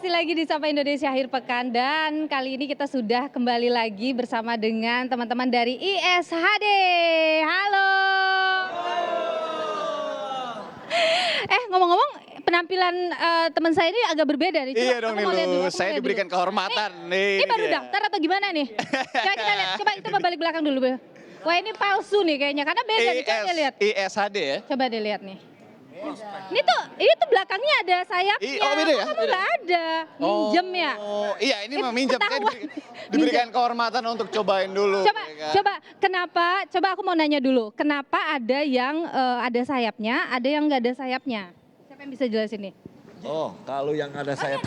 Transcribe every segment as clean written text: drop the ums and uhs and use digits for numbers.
masih lagi di Sapa Indonesia Akhir Pekan dan kali ini kita sudah kembali lagi bersama dengan teman-teman dari ISHD. Halo. Ngomong-ngomong penampilan teman saya ini agak berbeda nih. Iya dong Nilu, saya diberikan kehormatan nih. Ini baru daftar atau gimana nih? Coba kita lihat, coba kita balik belakang dulu. Wah ini palsu nih kayaknya karena beda nih, coba lihat. ISHD ya? Coba dilihat nih. Ini tuh belakangnya ada sayapnya. Oh beda ya? Kamu nggak ada, minjem ya? Oh iya ini mah minjem, saya ketahuan. diberikan kehormatan untuk cobain dulu. Coba, ya kan? coba aku mau nanya dulu, kenapa ada yang ada sayapnya, ada yang nggak ada sayapnya? Siapa yang bisa jelasin nih? Oh, kalau yang ada sayap,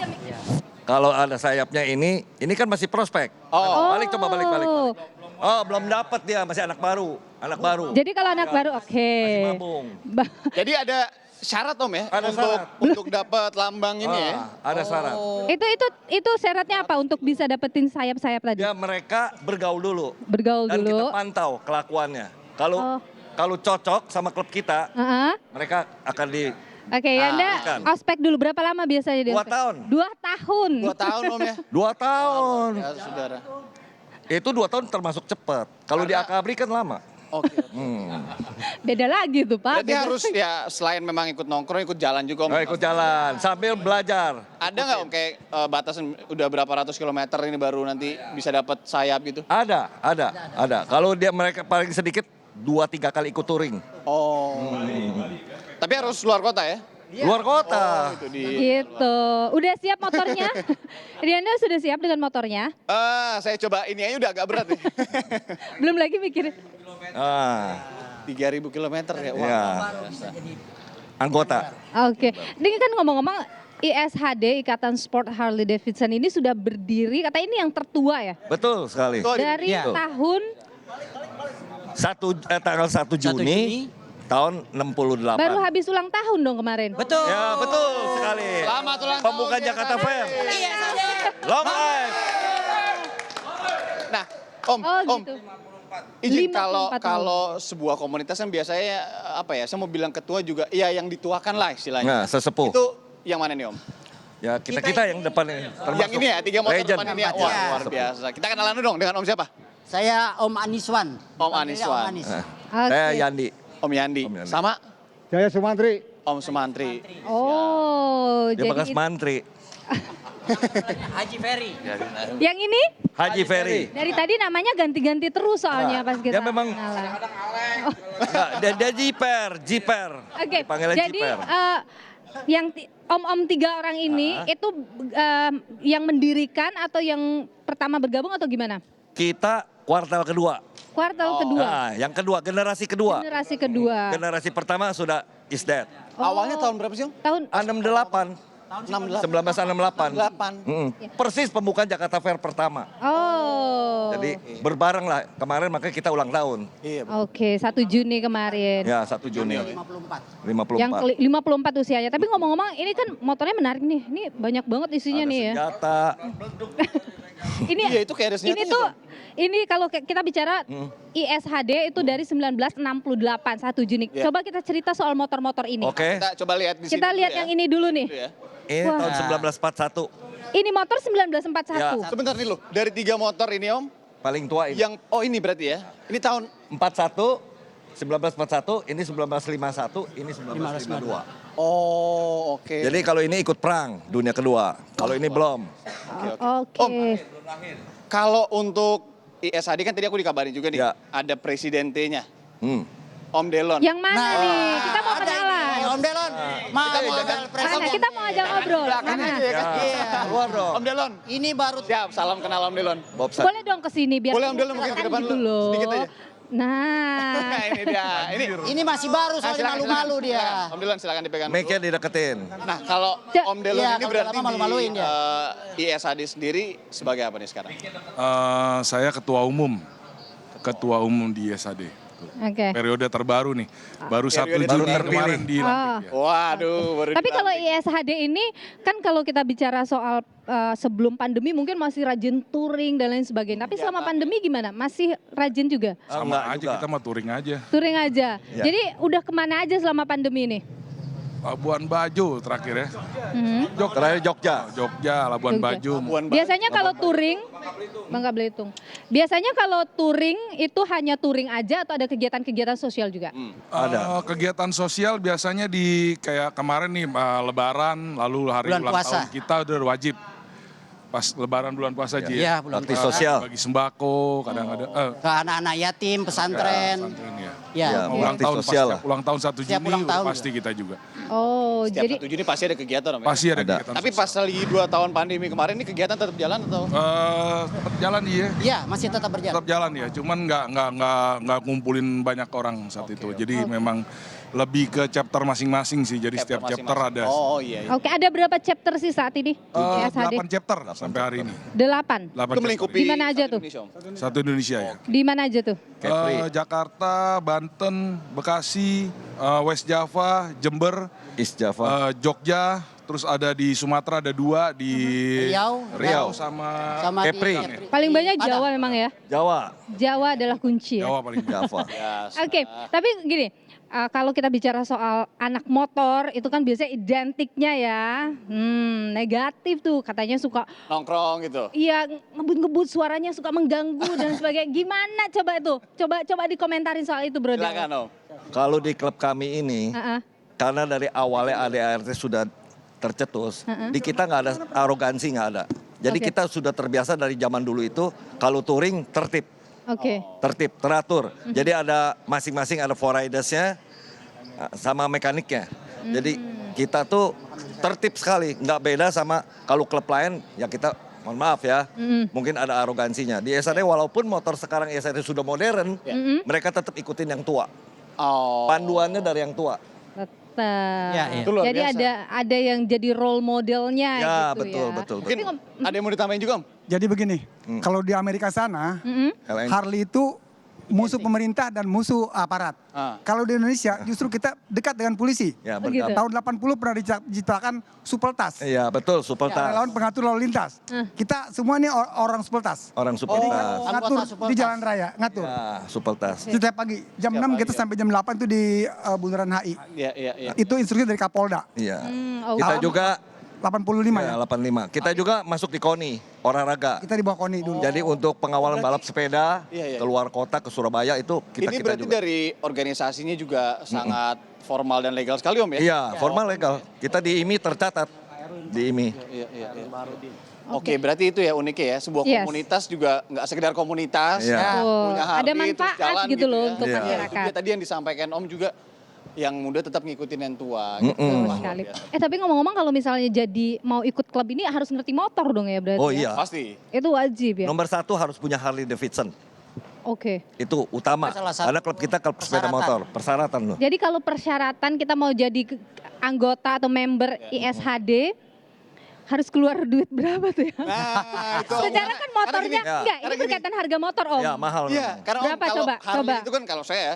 kalau ada sayapnya ini kan masih prospek. Oh. Balik. Oh, belum dapat dia, masih anak baru. Jadi kalau anak baru, oke. Masih mabung. Jadi ada syarat Om ya? Ada syarat. Untuk dapat lambang ini ya? Ada syarat. Itu syaratnya apa untuk bisa dapetin sayap-sayap tadi? Ya mereka bergaul dulu. Bergaul Dan dulu. kita pantau kelakuannya. Kalau cocok sama klub kita, mereka akan di Oke, Anda bukan. ospek dulu berapa lama biasanya dia? 2 tahun. 2 tahun. 2 tahun Om ya? 2 tahun. Ya saudara. Itu 2 tahun termasuk cepat. Kalau di Akabri kan lama. Oke. Beda lagi tuh Pak. Berarti harus ya selain memang ikut nongkrong, ikut jalan juga Om. Oh, ikut jalan sambil belajar. Ada nggak Om kayak batasan udah berapa ratus kilometer ini baru nanti bisa dapat sayap gitu? Ada. Kalau mereka paling sedikit 2-3 kali ikut touring. Oh. Tapi harus luar kota ya? Luar kota. Itu dia. Gitu. Udah siap motornya? Riana sudah siap dengan motornya? Saya coba ini aja udah agak berat nih. Belum lagi mikirin. 3.000 kilometer ya? Wah, Ya. Anggota. Oke. Ini kan ngomong-ngomong ISHD, Ikatan Sport Harley Davidson ini sudah berdiri, kata ini yang tertua ya? Betul sekali. Dari tahun? Tanggal 1 Juni tahun 68. Baru habis ulang tahun dong kemarin? Betul. Ya betul sekali. Selamat ulang tahun. Pembukaan Jakarta Fair. Long life. Nah, Om, Gitu. izin 54 kalau sebuah komunitas kan biasanya apa ya? Saya mau bilang ketua juga, ya yang dituakan lah istilahnya. Nah, sesepuh. Itu yang mana nih Om? Ya kita yang depan ini. Yang ini ya, 3 motor legend. depan ini ya. Wah, luar biasa. Kita kenalan dulu dong dengan Om siapa? Saya Om Aniswan. Om Aniswan. Om Anis. Saya Yandi. Om Yandi. Om Yandi. Sama Saya Sumantri. Om Sumantri. Oh, Dia bekas jadi mantri. Haji Ferry. yang ini Haji Ferry. dari tadi namanya ganti-ganti terus soalnya pas kita Dia memang kenalan. Enggak, dia jiper. Oke, Panggilan jadi jiper. yang om-om 3 orang ini itu yang mendirikan atau yang pertama bergabung atau gimana? Kita kuartal kedua. Kuartal kedua, Nah, yang kedua, generasi kedua. generasi kedua. Generasi pertama sudah is dead. Awalnya tahun berapa sih Om? Tahun 68. 1968. 8. Persis pembukaan Jakarta Fair pertama. Jadi berbareng lah. Kemarin makanya kita ulang tahun. Iya. Oke, 1 Juni kemarin. Ya 1 Juni. 54. Yang 54 usianya. Tapi ngomong-ngomong ini kan motornya menarik nih. Ini banyak banget isinya Ada nih ya. senjata. Ini Iya, itu kayak ada ini senjatanya, tuh Bang. ini kalau kita bicara ISHD itu dari 1968 1 Juni. Iya. Coba kita cerita soal motor-motor ini. Oke. Kita coba lihat di sini. Kita lihat dulu ya. yang ini dulu nih. Dulu ya. Ini Wah. tahun 1941. Ini motor 1941. Ya. Sebentar nih lo, dari 3 motor ini Om, Paling tua ini. ini berarti ya. Ini tahun 41, 1941, ini 1951, ini 1952. Oh, oke. Jadi kalau ini ikut perang dunia kedua. Kalau ini belum. Oke. Om, kalau untuk ISHD kan tadi aku dikabarin juga nih, Ya. ada presidentenya, Hmm. Om Delon. Yang mana nih? Kita mau ada kenalan. ini, Om Delon. Mau Mana? Kita mau ajak ngobrol. Belakang Mana? aja ya kan? Iya. Keluar dong. Om Delon, Ini baru siap. Salam kenal Om Delon. Bob Sat. Boleh dong ke sini biar Boleh, Om Delon, mungkin ke depan gitu dulu. loh. Sedikit aja. Nah, Ini dia. ini masih baru soalnya silakan, malu-malu silakan. dia. Silakan. Om Delon silakan dipegang dulu. Make-nya dideketin. Nah, kalau Cek. Om Delon Iya, ini kalau berarti lama malu-maluin di dia. ISHD sendiri sebagai apa nih sekarang? Saya ketua umum di ISHD. oke. Periode terbaru nih, baru 1 Periode Juni terbaru. kemarin Oh. dilantik ya. Waduh, baru Tapi kalau dilantik. ISHD ini kan kalau kita bicara soal sebelum pandemi mungkin masih rajin touring dan lain sebagainya. Tapi selama pandemi gimana? Masih rajin juga? Sama Enggak aja juga. kita mah touring aja. Touring aja. Ya. Jadi udah kemana aja selama pandemi ini? Labuan Bajo terakhir ya. Terakhir Jogja. Jogja, Labuan Jogja. Bajo. Biasanya kalau touring, Bangka Belitung. Biasanya kalau touring itu hanya touring aja atau ada kegiatan-kegiatan sosial juga? Ada. Kegiatan sosial biasanya di kayak kemarin nih Lebaran, lalu hari Bulan ulang puasa. tahun kita udah wajib. Pas Lebaran bulan puasa Ji. Iya, bulan Bakti puasa. sosial. Bagi sembako, kadang-kadang. Ke anak-anak yatim, pesantren. Pesantren ya. Ya. Ya, Ulang bakti tahun, sosial pas lah. ulang tahun 1 Setiap Juni ulang udah tahun pasti kita juga. Oh, Setiap jadi 1 Juni pasti ada kegiatan Om ya? Pasti ada Ada. kegiatan. Tapi pas lagi 2 tahun pandemi kemarin ini kegiatan tetap jalan atau? Tetap jalan iya. Iya, masih tetap berjalan. Tetap jalan ya, cuman nggak ngumpulin banyak orang saat itu. Jadi memang lebih ke chapter masing-masing sih. Jadi setiap chapter ada. Oh iya. Oke, ada berapa chapter sih saat ini? di ISHD? 8 chapter sampai hari ini. 8. 8 Itu chapter. melingkupi Di mana aja satu tuh? Indonesia, Om? Satu Indonesia ya. Di mana aja tuh? Kepri. Jakarta, Banten, Bekasi, West Java, Jember, East Java. Jogja, terus ada di Sumatera ada 2 di Riau. sama Sama Kepri. di Paling banyak Padang. Jawa memang ya. Jawa. Jawa adalah kunci ya. Jawa paling banyak. Java. Oke, tapi gini, kalau kita bicara soal anak motor itu kan biasanya identiknya ya, negatif tuh katanya suka, Nongkrong gitu. iya ngebut-ngebut suaranya suka mengganggu dan sebagainya. Gimana coba itu? Coba dikomentarin soal itu bro. Silakan Om. Kalau di klub kami ini, karena dari awalnya ADART sudah tercetus, di kita nggak ada arogansi, nggak ada. Jadi Oke. kita sudah terbiasa dari zaman dulu itu, kalau touring tertib. Oke. Tertib, teratur. Jadi ada masing-masing ada four ridersnya sama mekaniknya. Jadi kita tuh tertib sekali, nggak beda sama kalau klub lain ya kita mohon maaf ya, mungkin ada arogansinya. Di ISHD walaupun motor sekarang ISHD sudah modern, mereka tetap ikutin yang tua. Oh. Panduannya dari yang tua. Tetap. Ya, iya. Itu luar Jadi biasa. ada yang jadi role modelnya Ya gitu betul, ya. betul, Mungkin betul. ada yang mau ditambahin juga Om? Jadi begini, kalau di Amerika sana, Harley itu musuh pemerintah dan musuh aparat. Kalau di Indonesia justru kita dekat dengan polisi. Ya Begitu. bergabung. Tahun 80 pernah diciptakan Supeltas. Iya betul, Supeltas. Relawan pengatur lalu lintas. Kita semua ini orang Supeltas. Orang Supeltas. Ngatur Anggota Supeltas. di jalan raya, ngatur. Ya, Supeltas. Setiap pagi, jam 6 kita sampai jam 8 itu di Bundaran HI. Iya. Itu instruksi dari Kapolda, Iya. Oh, Kita juga 85 ya, ya. 85. Kita juga masuk di KONI, olahraga. Kita di bawah KONI dulu. Jadi untuk pengawalan balap sepeda Iya. keluar kota ke Surabaya itu Ini kita berarti juga. dari organisasinya juga sangat formal dan legal sekali Om ya? Iya, formal legal. Kita di IMI tercatat. Di IMI. Iya. Oke, berarti itu ya uniknya ya. Sebuah Yes. komunitas juga nggak sekedar komunitas, Iya. Betul. punya Harley, Ada terus manfaat jalan gitu loh ya. untuk Iya. masyarakat. Itu tadi yang disampaikan Om juga, yang muda tetap ngikutin yang tua. Gitu. Betul Wah, sekali. luar biasa. Tapi ngomong-ngomong kalau misalnya jadi mau ikut klub ini harus ngerti motor dong ya berarti. Oh ya? iya. Pasti. Itu wajib ya. Nomor 1 harus punya Harley Davidson. Oke. Itu utama. Salah satu Karena klub kita klub sepeda persyaratan. motor. Persyaratan loh. Jadi kalau persyaratan kita mau jadi anggota atau member ISHD harus keluar duit berapa tuh ya? Nah, itu. Secara kan motornya gini, ya. enggak, ini Karena gini. berkaitan harga motor Om. Ya mahal. Iya, karena Om, Berapa? kalau Coba, Harley coba. itu kan kalau saya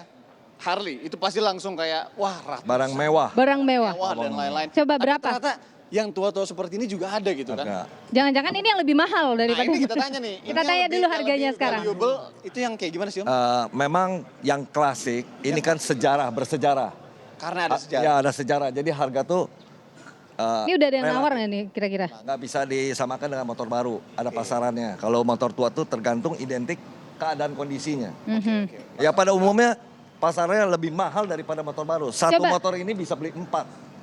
Harley itu pasti langsung kayak wah ratusan, Barang mewah. Barang mewah. mewah dan lain-lain. Coba Tapi berapa? Ternyata yang tua-tua seperti ini juga ada gitu kan. Agak. Jangan-jangan ini yang lebih mahal Nah daripada ini kita tanya nih. Kita tanya dulu harganya sekarang. Valuable, itu yang kayak gimana sih Om? Memang yang klasik ini kan sejarah, bersejarah. Karena ada sejarah. Ya ada sejarah. Jadi harga tuh Ini udah ada yang relatif. nawar nggak nih kira-kira? nggak bisa disamakan dengan motor baru. Ada pasarannya. Kalau motor tua tuh tergantung identik keadaan kondisinya. Ya pada umumnya pasarnya lebih mahal daripada motor baru. Satu Coba. motor ini bisa beli 4.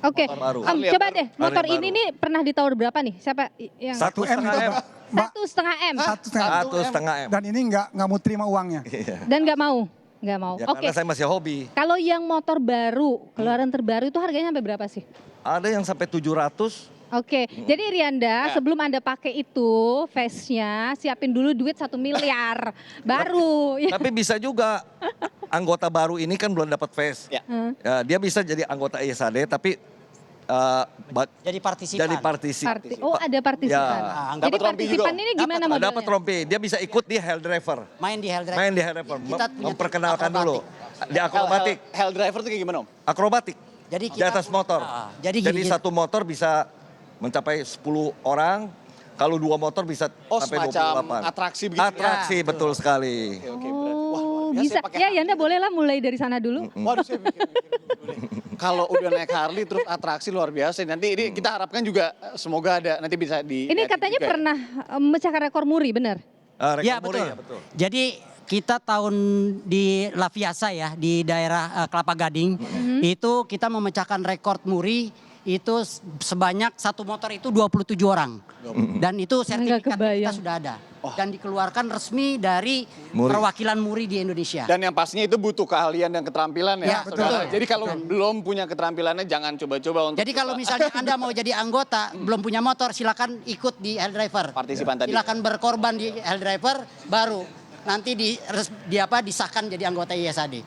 Oke, Motor baru. Om, coba deh motor Harley ini baru. nih pernah ditawar berapa nih? Siapa yang 1,5 itu, M. Mbak, 1,5 M 1,5. 1,5 M. Dan ini nggak mau terima uangnya. Iya. dan nggak mau? Nggak mau. Ya, Oke. karena saya masih hobi. Kalau yang motor baru, keluaran terbaru itu harganya sampai berapa sih? Ada yang sampai 700. Oke, jadi Rianda sebelum Anda pakai itu face-nya, siapin dulu duit 1 miliar baru. Ya. Tapi bisa juga anggota baru ini kan belum dapat face. Ya. Ya, dia bisa jadi anggota ISHD tapi Jadi partisipan. jadi partisi. Oh, ada partisipan. Ya. Jadi Dapat rompi juga, partisipan Om? ini gimana Dapat modelnya? rompi. Dia bisa ikut di Hell Driver. Main di Hell Drive. Main di Hell Driver. Kita punya Memperkenalkan akrobatik. dulu. Di akrobatik. Hell driver tuh kayak gimana Om? Akrobatik. Jadi Di atas motor. jadi gini, satu motor bisa mencapai 10 orang. Kalau 2 motor bisa Oh, sampai semacam 28. atraksi begitu ya? Atraksi betul sekali. Oke, berat. Wah, luar bisa? saya pakai Ya Yanda bolehlah mulai dari sana dulu. Waduh, saya mikir-mikir dulu deh. Kalau udah naik Harley terus atraksi luar biasa. Nanti ini kita harapkan juga semoga ada nanti bisa di. Ini katanya pernah memecahkan rekor muri, benar? Ya betul. Jadi kita tahun di La Fiasa ya di daerah Kelapa Gading itu kita memecahkan rekor muri itu sebanyak satu motor itu 27 orang. Dan itu sertifikat kita sudah ada. Dan dikeluarkan resmi dari perwakilan muri di Indonesia. Dan yang pastinya itu butuh keahlian dan keterampilan ya. Ya, betul. Jadi kalau belum punya keterampilannya jangan coba-coba untuk. Jadi kalau misalnya Anda mau jadi anggota, belum punya motor, silakan ikut di Hell Driver. Partisipan tadi. Silakan berkorban di Hell Driver, baru nanti disahkan jadi anggota ISAD.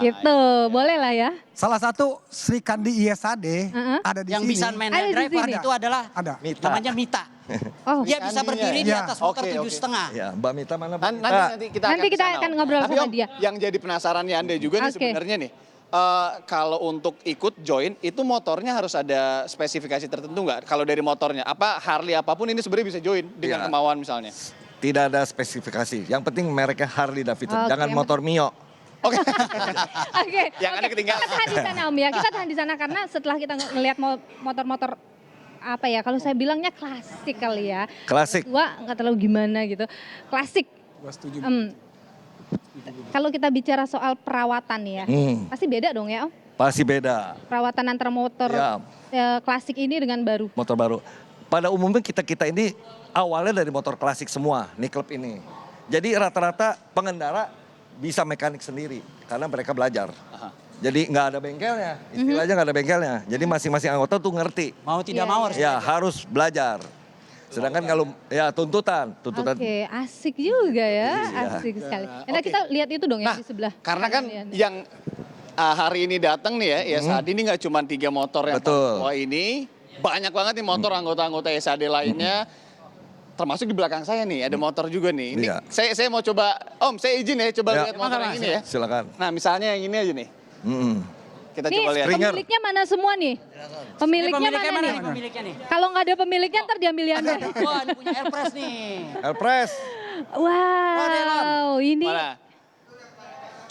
Gitu, boleh lah ya. Salah satu Sri Kandi ISAD ada di Yang sini. bisa main Ada Hell di Driver sini. itu adalah namanya Mita. Oh, Dia bisa berdiri di atas motor Oke, 7,5. Ya, Mbak Mita mana? Mbak Mita? Nanti kita Nanti kita kesana, akan Om. ngobrol Tapi sama Om, dia. yang jadi penasarannya Anda juga nih Oke. sebenarnya nih. Kalau untuk ikut join itu motornya harus ada spesifikasi tertentu nggak? Kalau dari motornya, apa Harley apapun ini sebenarnya bisa join dengan Ya. kemauan misalnya. Tidak ada spesifikasi. Yang penting mereknya Harley Davidson. Oke, Jangan yang motor Mio. Oke. Oke, Yang ada ketinggalan. Kita tahan di sana Om ya, kita tahan di sana karena setelah kita ngelihat motor-motor apa ya, kalau saya bilangnya klasik kali ya. Klasik. Tua nggak terlalu gimana gitu, klasik. Kalau kita bicara soal perawatan ya, pasti beda dong ya Om? Pasti beda. Perawatan antara motor klasik ini dengan baru. Motor baru. Pada umumnya kita ini awalnya dari motor klasik semua, nih klub ini. Jadi rata-rata pengendara bisa mekanik sendiri karena mereka belajar. Jadi nggak ada bengkelnya, istilahnya nggak ada bengkelnya. Jadi masing-masing anggota tuh ngerti. Mau tidak mau harus. Ya harus belajar. Sedangkan kalau ya tuntutan. Oke, asik juga ya, asik sekali. Nah kita lihat itu dong yang di sebelah. Karena kan yang hari ini datang nih ya, saat ini nggak cuma 3 motor yang tua ini, banyak banget nih motor anggota-anggota SAD lainnya. Termasuk di belakang saya nih, ada motor juga nih. Ini saya mau coba, Om saya izin ya coba lihat motor yang ini ya. Silakan. Nah misalnya yang ini aja nih. Kita Nih, coba lihat. pemiliknya mana semua nih? Pemiliknya mana nih? Pemiliknya nih. Kalau nggak ada pemiliknya ntar diambil Yanda. Wah, ini punya Airpress nih. Airpress. Wow, ini. Mana?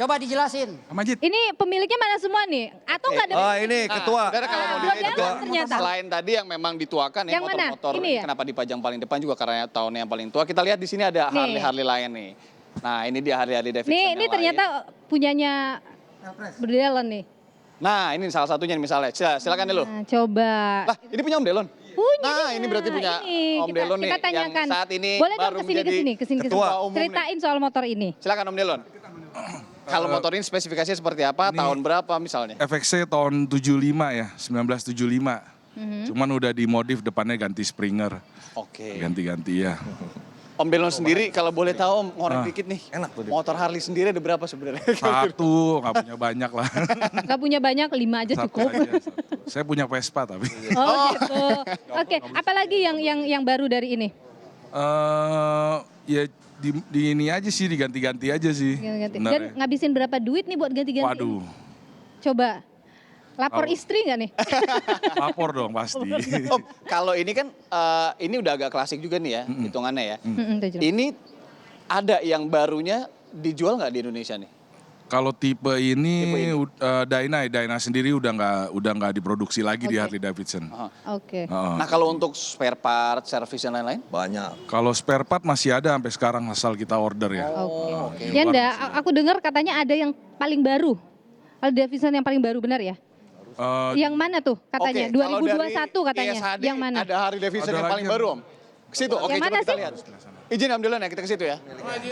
Coba dijelasin. Majid. Ini pemiliknya mana semua nih? Atau nggak ada? Oh ini ketua. Saudara kalau mau belum dilihat jalan ternyata. selain tadi yang memang dituakan ya Yang mana? motor-motor Ini ya? kenapa dipajang paling depan juga karena tahunnya yang paling tua. Kita lihat di sini ada Harley lain nih. Nah ini dia Harley Davidson. Nih, yang ini lain. ternyata punyanya Berdelon nih. Nah ini salah satunya nih misalnya. Silakan dulu. Nah, coba. Lah ini punya Om Delon. Punya Nah dia. ini berarti punya Ini, Om Delon nih kita tanyakan. yang saat ini Boleh dong baru menjadi kesini. ketua umum nih. Ceritain soal motor ini. Silakan Om Delon. Kalau motor ini spesifikasinya seperti apa? Tahun berapa misalnya? FXC tahun 75 ya, 1975. Cuman udah dimodif depannya ganti Springer. Oke. Ganti-ganti ya. Om Delon sendiri kalau boleh tahu Om ngorek dikit nih. Enak tuh. Motor Harley sendiri ada berapa sebenarnya? Satu, nggak punya banyak lah. Gak punya banyak, 5 aja Satu cukup. aja, satu. Saya punya Vespa tapi. Oh gitu. Oke, apalagi yang baru dari ini? Ya di ini aja sih, diganti-ganti aja sih. Ganti-ganti. sebenarnya. Dan ngabisin berapa duit nih buat ganti-ganti? Waduh, Coba. Lapor istri nggak nih? lapor dong pasti. Om, kalau ini kan ini udah agak klasik juga nih ya, hitungannya ya. Udah jelas. Ini ada yang barunya dijual nggak di Indonesia nih? Kalau tipe ini Dyna sendiri udah nggak diproduksi lagi di Harley Davidson. Oke. Nah kalau untuk spare part, servis dan lain-lain? Banyak. Kalau spare part masih ada sampai sekarang asal kita order ya. Oke. Yanda, aku dengar katanya ada yang paling baru. Harley Davidson yang paling baru, benar ya? Yang mana tuh katanya? Oke, kalau 2021 katanya. ISHD Yang mana? ada Harley Davidson Ada yang paling lagi baru Om. Ke situ, oke Yang coba mana kita sih? lihat. Izin Om Delon ya, kita ke situ ya.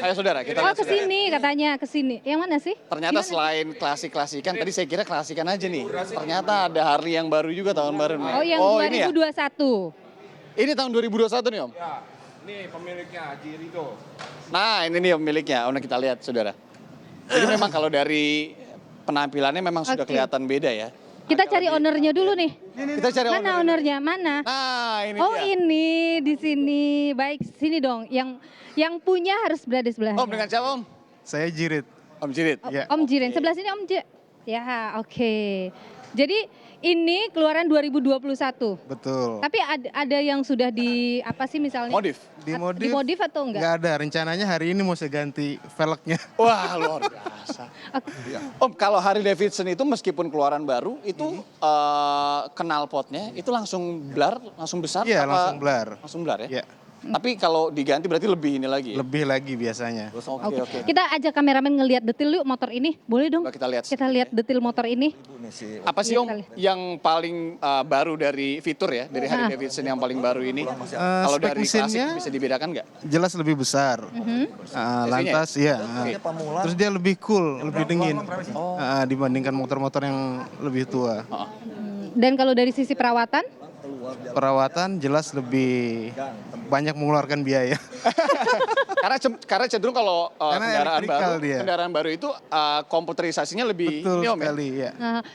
Ayo saudara, kita Oh lihat. ke saudara. sini katanya, ke sini. Yang mana sih? Ternyata selain klasik-klasikan, tadi saya kira klasikan aja nih. Ternyata ada Harley yang baru juga tahun baru nih. Oh yang ini ya? 2021. Ini tahun 2021 nih Om? Ya, ini pemiliknya Haji Rido. Nah ini nih pemiliknya, kita lihat saudara. Jadi memang kalau dari penampilannya memang sudah Oke. kelihatan beda ya. Kita cari ownernya dulu nih. Kita cari Mana ownernya? Mana? Nah ini Oh dia. ini di sini. Baik, sini dong. Yang punya harus berada di sebelahnya. Om dengan siapa Om? Saya Jirit. Om Jirit. Ya. Om Jiren, sebelah sini Om Jiren. Ya, oke. Jadi ini keluaran 2021. Betul. Tapi ada yang sudah di apa sih misalnya? Modif. Dimodif atau enggak? Nggak ada, rencananya hari ini mau saya ganti velgnya. Wah, luar biasa. Om, kalau Harley Davidson itu meskipun keluaran baru, itu knalpotnya itu langsung blar, langsung besar? Iya, apa- langsung blar. Langsung blar ya? Iya. Tapi kalau diganti berarti lebih ini lagi ya? Lebih lagi biasanya. Oke. Kita ajak kameramen ngelihat detil yuk motor ini. Boleh dong? Coba kita lihat. Kita lihat detil motor ini. Apa sih Om Iya, yang paling baru dari fitur ya, dari Harley Davidson yang paling baru ini? Kalau spek dari klasik mesinnya bisa dibedakan nggak? jelas lebih besar. Lantas ya. Terus dia lebih cool, lebih dingin. Dibandingkan motor-motor yang lebih tua. Dan kalau dari sisi perawatan? Perawatan jelas lebih banyak mengeluarkan biaya. karena cenderung kalau Karena elektrikal dia. kendaraan baru itu komputerisasinya lebih Betul ini Om ya? sekali ya.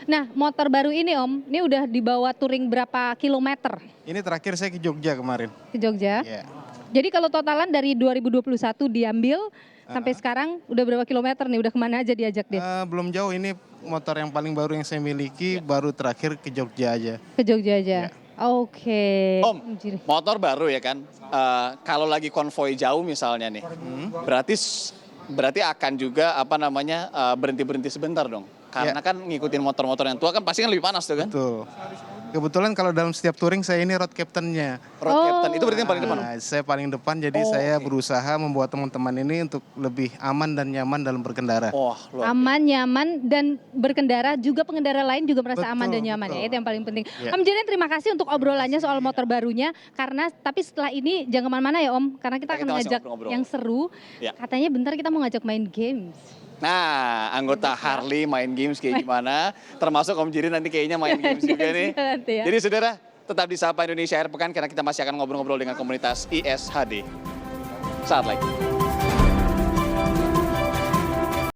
Nah, motor baru ini Om, ini udah dibawa touring berapa kilometer Ini terakhir saya ke Jogja kemarin. ke Jogja? Ya. Jadi kalau totalan dari 2021 diambil sampai sekarang udah berapa kilometer nih? Udah kemana aja diajak dia? Belum jauh, ini motor yang paling baru yang saya miliki baru terakhir ke Jogja aja. Ke Jogja aja. Oke. Om, motor baru ya kan? Kalau lagi konvoi jauh misalnya nih, berarti akan juga berhenti sebentar dong. Karena kan ngikutin motor-motor yang tua kan pasti kan lebih panas tuh kan? Betul. Kebetulan kalau dalam setiap touring saya ini road captain-nya. Road captain itu berarti yang paling depan. Om? Saya paling depan, jadi saya berusaha membuat teman-teman ini untuk lebih aman dan nyaman dalam berkendara. Wah, luar Aman, nyaman, dan berkendara juga pengendara lain juga merasa Betul, aman dan nyaman ya. betul. Itu yang paling penting. Ya. Om Jiren, terima kasih untuk obrolannya soal motor barunya. Tapi setelah ini jangan kemana-mana ya Om, karena kita Kita akan masih ngajak ngobrol-ngobrol. yang seru. Ya. Katanya bentar kita mau ngajak main games. Nah, anggota Harley main games kayak gimana? Termasuk Om Jirin nanti kayaknya main games juga nih. Nanti ya. Jadi saudara, tetap di Sapa Indonesia Air Pekan karena kita masih akan ngobrol-ngobrol dengan komunitas ISHD. Saat lagi.